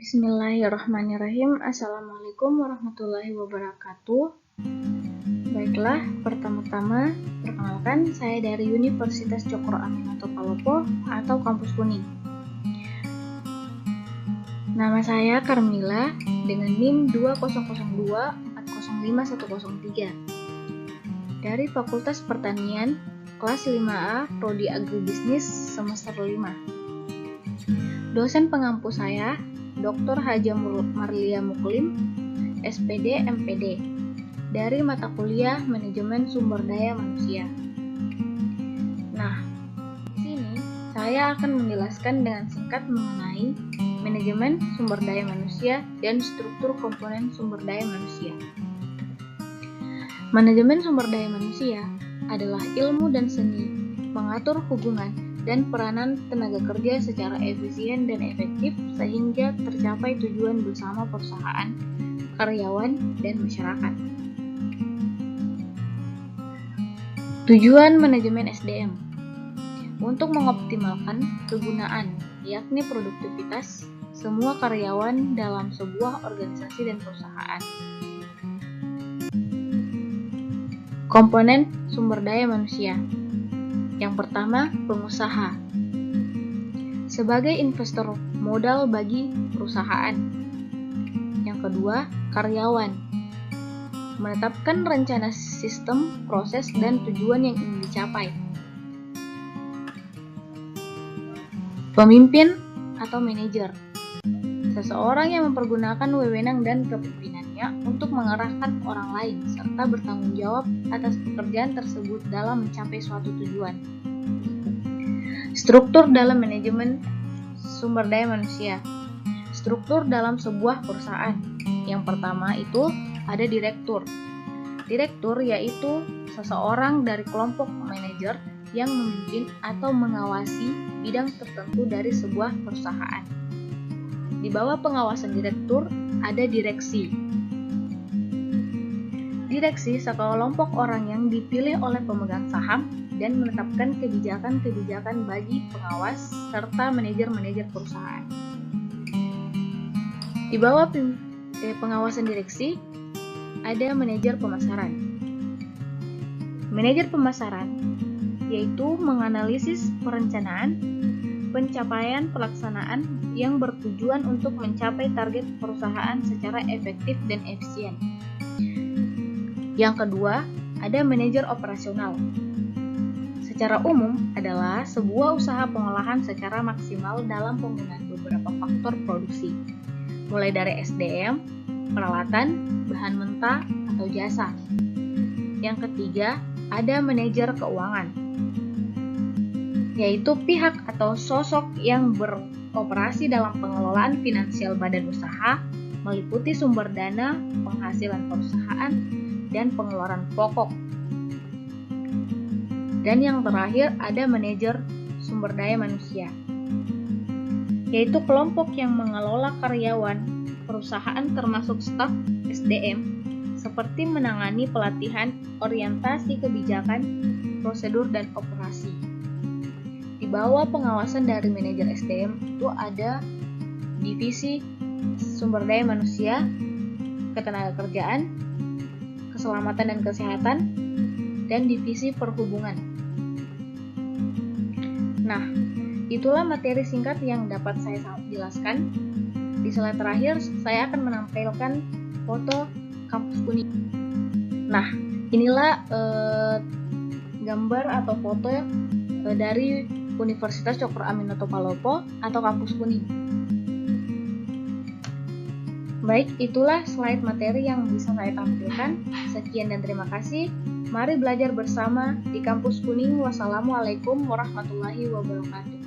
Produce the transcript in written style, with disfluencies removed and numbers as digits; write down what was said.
Bismillahirrahmanirrahim. Assalamualaikum warahmatullahi wabarakatuh. Baiklah, pertama-tama perkenalkan, saya dari Universitas Cokro Aminoto Palopo atau Kampus Kuning. Nama saya Carmila dengan NIM 2002405103 dari Fakultas Pertanian kelas 5A Prodi Agribisnis semester 5. Dosen pengampu saya Dr. Haja Marlia Muklim, SPD MPD, dari mata kuliah Manajemen Sumber Daya Manusia. Nah, di sini saya akan menjelaskan dengan singkat mengenai manajemen sumber daya manusia dan struktur komponen sumber daya manusia. Manajemen sumber daya manusia adalah ilmu dan seni mengatur hubungan dan peranan tenaga kerja secara efisien dan efektif sehingga tercapai tujuan bersama perusahaan, karyawan, dan masyarakat. Tujuan manajemen SDM untuk mengoptimalkan kegunaan, yakni produktivitas, semua karyawan dalam sebuah organisasi dan perusahaan. Komponen sumber daya manusia. Yang pertama, pengusaha. Sebagai investor modal bagi perusahaan. Yang kedua, karyawan. Menetapkan rencana sistem, proses, dan tujuan yang ingin dicapai. Pemimpin atau manajer. Seseorang yang mempergunakan wewenang dan kepemimpinannya untuk mengarahkan orang lain serta bertanggung jawab atas pekerjaan tersebut dalam mencapai suatu tujuan. Struktur dalam manajemen sumber daya manusia. Struktur dalam sebuah perusahaan. Yang pertama itu ada direktur. Direktur yaitu seseorang dari kelompok manajer yang memimpin atau mengawasi bidang tertentu dari sebuah perusahaan. Di bawah pengawasan direktur ada direksi. Direksi sekelompok orang yang dipilih oleh pemegang saham dan menetapkan kebijakan-kebijakan bagi pengawas serta manajer-manajer perusahaan. Di bawah pengawasan direksi ada manajer pemasaran. Manajer pemasaran yaitu menganalisis perencanaan, pencapaian pelaksanaan yang bertujuan untuk mencapai target perusahaan secara efektif dan efisien. Yang kedua, ada manajer operasional. Secara umum adalah sebuah usaha pengolahan secara maksimal dalam penggunaan beberapa faktor produksi, mulai dari SDM, peralatan, bahan mentah, atau jasa. Yang ketiga, ada manajer keuangan, yaitu pihak atau sosok yang beroperasi dalam pengelolaan finansial badan usaha, meliputi sumber dana, penghasilan perusahaan, dan pengeluaran pokok. Dan yang terakhir ada manajer sumber daya manusia, yaitu kelompok yang mengelola karyawan perusahaan termasuk staf SDM, seperti menangani pelatihan, orientasi kebijakan, prosedur, dan operasi. Di bawah pengawasan dari manajer SDM itu ada divisi sumber daya manusia, ketenagakerjaan, keselamatan dan kesehatan, dan divisi perhubungan. Nah, itulah materi singkat yang dapat saya jelaskan. Di slide terakhir, saya akan menampilkan foto kampus Kuning. Nah, inilah gambar atau foto dari Universitas Cokro Aminoto Palopo atau Kampus Kuning. Baik, itulah slide materi yang bisa saya tampilkan. Sekian dan terima kasih. Mari belajar bersama di Kampus Kuning. Wassalamualaikum warahmatullahi wabarakatuh.